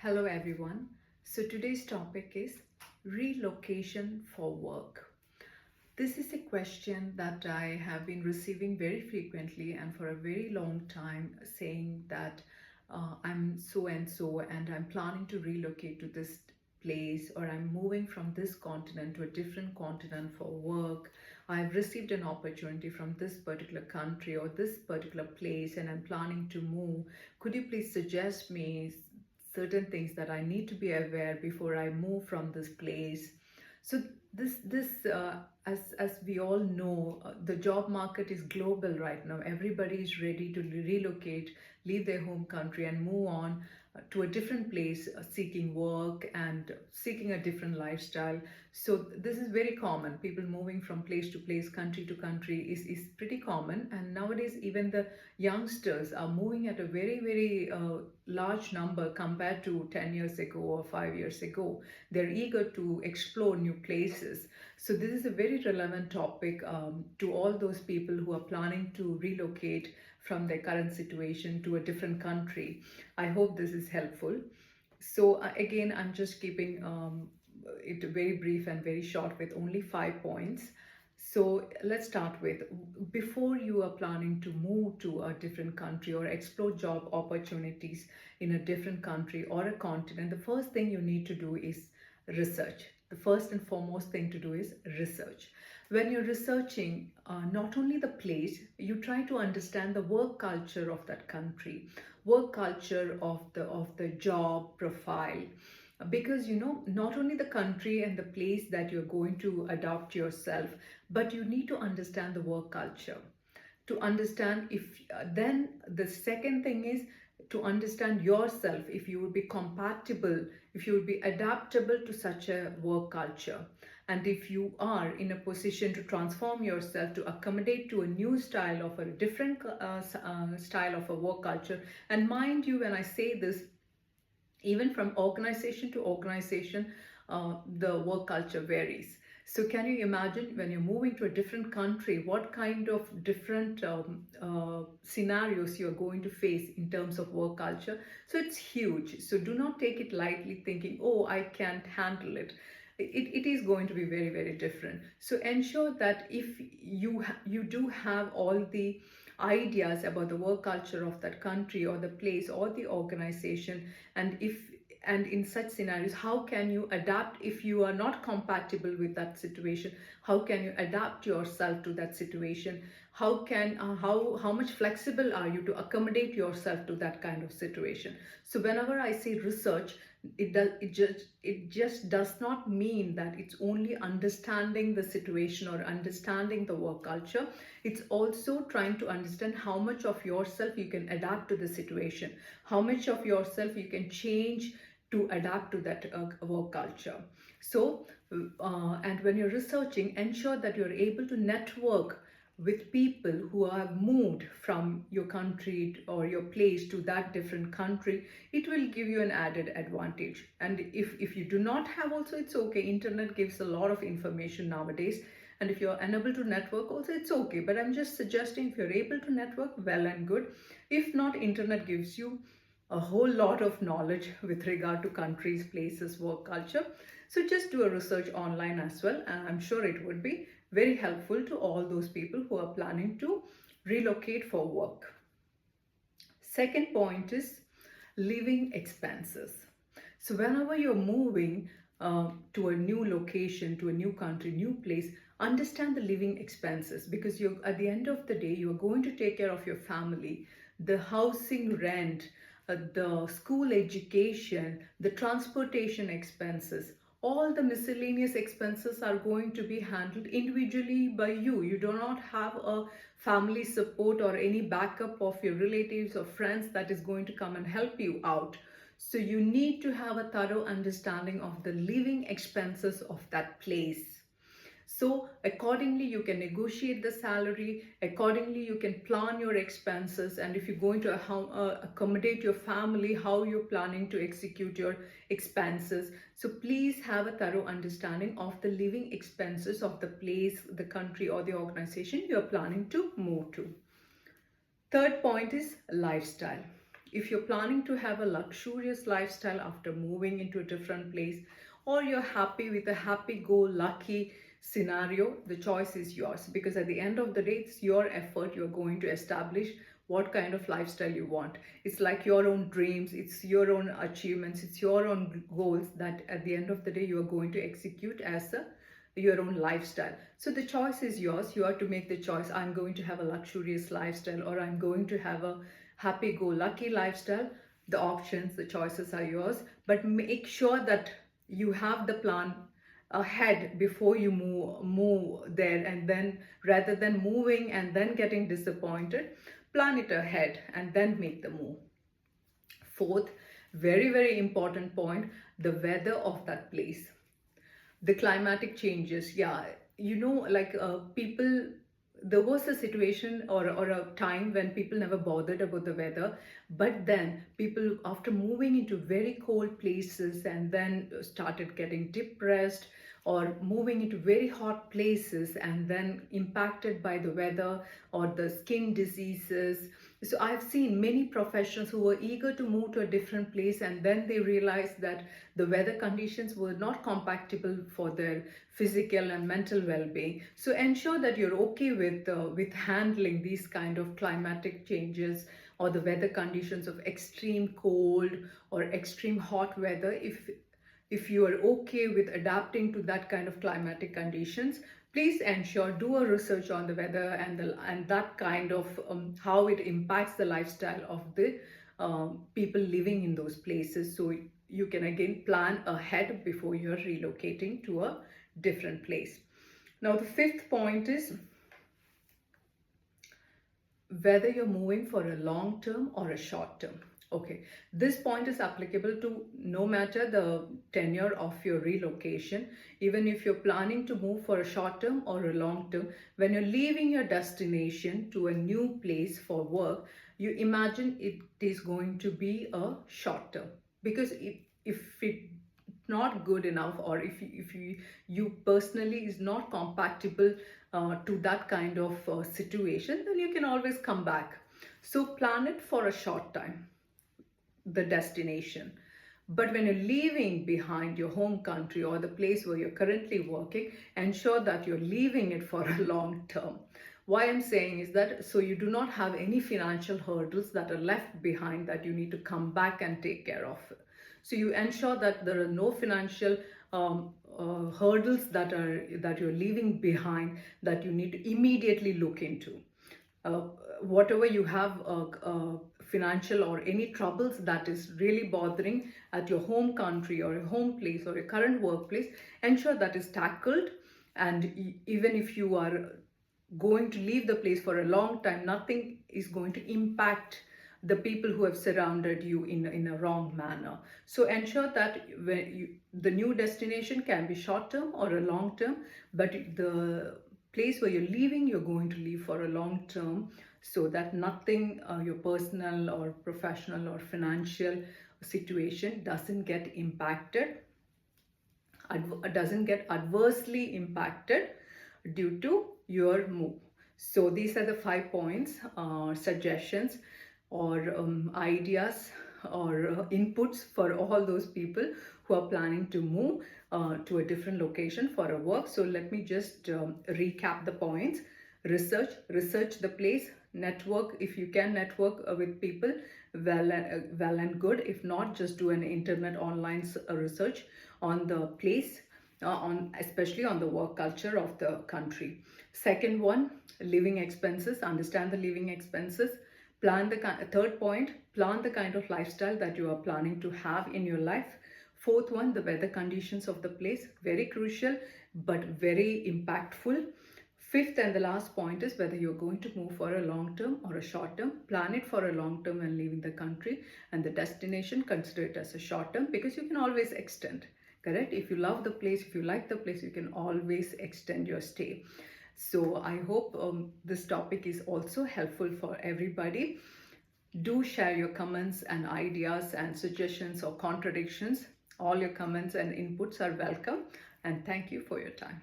Hello everyone. So today's topic is relocation for work. This is a question that I have been receiving very frequently and for a very long time, saying that I'm so and so and I'm planning to relocate to this place, or I'm moving from this continent to a different continent for work. I've received an opportunity from this particular country or this particular place and I'm planning to move. Could you please suggest me certain things that I need to be aware before I move from this place? So this as we all know, the job market is global right now. Everybody is ready to relocate, leave their home country and move on to a different place, seeking work and seeking a different lifestyle. So this is very common. People moving from place to place, country to country is pretty common. And nowadays even the youngsters are moving at a very large number compared to 10 years ago or 5 years ago. They're eager to explore new places. So this is a very relevant topic to all those people who are planning to relocate from their current situation to a different country. I hope this is helpful. So again, I'm just keeping it very brief and very short with only 5 points. So let's start with, before you are planning to move to a different country or explore job opportunities in a different country or a continent, the first thing you need to do is research. The first and foremost thing to do is research. When you're researching, not only the place, you try to understand the work culture of that country, work culture of the job profile, because not only the country and the place that you're going to adopt yourself, but you need to understand the work culture to understand if then the second thing is to understand yourself, if you will be compatible, if you will be adaptable to such a work culture, and if you are in a position to transform yourself to accommodate to a new style of a different style of a work culture. And mind you, when I say this, even from organization to organization, the work culture varies. So can you imagine when you're moving to a different country, what kind of different scenarios you're going to face in terms of work culture? So it's huge. So do not take it lightly thinking, oh, I can't handle it. It is going to be very different. So ensure that if you do have all the ideas about the work culture of that country or the place or the organization, and in such scenarios, how can you adapt if you are not compatible with that situation? How can you adapt yourself to that situation? How much flexible are you to accommodate yourself to that kind of situation? So whenever I say research, it just does not mean that it's only understanding the situation or understanding the work culture. It's also trying to understand how much of yourself you can adapt to the situation, how much of yourself you can change to adapt to that work culture. So and when you're researching, ensure that you're able to network with people who have moved from your country or your place to that different country. It will give you an added advantage. And if you do not have also, it's okay. Internet gives a lot of information nowadays. And if you're unable to network also, it's okay. But I'm just suggesting, if you're able to network, well and good. If not, internet gives you a whole lot of knowledge with regard to countries, places, work culture. So just do a research online as well, and I'm sure it would be very helpful to all those people who are planning to relocate for work. Second point is living expenses. So whenever you're moving to a new location, to a new country, new place, understand the living expenses, because you're at the end of the day, you're going to take care of your family, the housing rent, the school education, the transportation expenses. All the miscellaneous expenses are going to be handled individually by you. You do not have a family support or any backup of your relatives or friends that is going to come and help you out. So you need to have a thorough understanding of the living expenses of that place. So accordingly, you can negotiate the salary, accordingly you can plan your expenses, and if you're going to accommodate your family, how you're planning to execute your expenses. So please have a thorough understanding of the living expenses of the place, the country or the organization you're planning to move to. Third point is lifestyle. If you're planning to have a luxurious lifestyle after moving into a different place, or you're happy with a happy-go-lucky scenario, the choice is yours, because at the end of the day, it's your effort. You're going to establish what kind of lifestyle you want. It's like your own dreams, it's your own achievements, it's your own goals that at the end of the day you are going to execute as your own lifestyle. So the choice is yours. You have to make the choice. I'm going to have a luxurious lifestyle, or I'm going to have a happy-go-lucky lifestyle. The options, the choices are yours, but make sure that you have the plan ahead before you move there, and then rather than moving and then getting disappointed, plan it ahead and then make the move. Fourth, very important point, the weather of that place, the climatic changes. Yeah, like people, there was a situation or a time when people never bothered about the weather, but then people, after moving into very cold places and then started getting depressed, or moving into very hot places and then impacted by the weather or the skin diseases. So I've seen many professionals who were eager to move to a different place, and then they realized that the weather conditions were not compatible for their physical and mental well-being. So ensure that you're okay with handling these kind of climatic changes or the weather conditions of extreme cold or extreme hot weather. If you are okay with adapting to that kind of climatic conditions, please ensure, do a research on the weather and that kind of how it impacts the lifestyle of the people living in those places, so you can again plan ahead before you're relocating to a different place. Now the fifth point is whether you're moving for a long term or a short term. Okay, this point is applicable to no matter the tenure of your relocation, even if you're planning to move for a short term or a long term. When you're leaving your destination to a new place for work, you imagine it is going to be a short term, because if it not good enough, or if you personally is not compatible to that kind of situation, then you can always come back. So plan it for a short time, the destination. But when you're leaving behind your home country or the place where you're currently working, ensure that you're leaving it for a long term. Why I'm saying is that so you do not have any financial hurdles that are left behind that you need to come back and take care of. So you ensure that there are no financial hurdles that you're leaving behind that you need to immediately look into. uh, Whatever you have financial or any troubles that is really bothering at your home country or your home place or your current workplace, ensure that is tackled. And even if you are going to leave the place for a long time, nothing is going to impact the people who have surrounded you in a wrong manner. So ensure that the new destination can be short term or a long term, but the place where you're leaving, you're going to leave for a long term, so that nothing, your personal or professional or financial situation doesn't get impacted, doesn't get adversely impacted due to your move. So these are the 5 points, suggestions or ideas or inputs for all those people who are planning to move to a different location for a work. So let me just recap the points. Research the place. Network, if you can network with people, well and good. If not, just do an internet online research on the place, on especially on the work culture of the country. Second one, living expenses. Understand the living expenses. Plan the third point, plan the kind of lifestyle that you are planning to have in your life. Fourth one, the weather conditions of the place, very crucial but very impactful. Fifth and the last point is whether you're going to move for a long term or a short term. Plan it for a long term and leaving the country, and the destination, consider it as a short term, because you can always extend. Correct? If you love the place, if you like the place, you can always extend your stay. So I hope this topic is also helpful for everybody. Do share your comments and ideas and suggestions or contradictions. All your comments and inputs are welcome, and thank you for your time.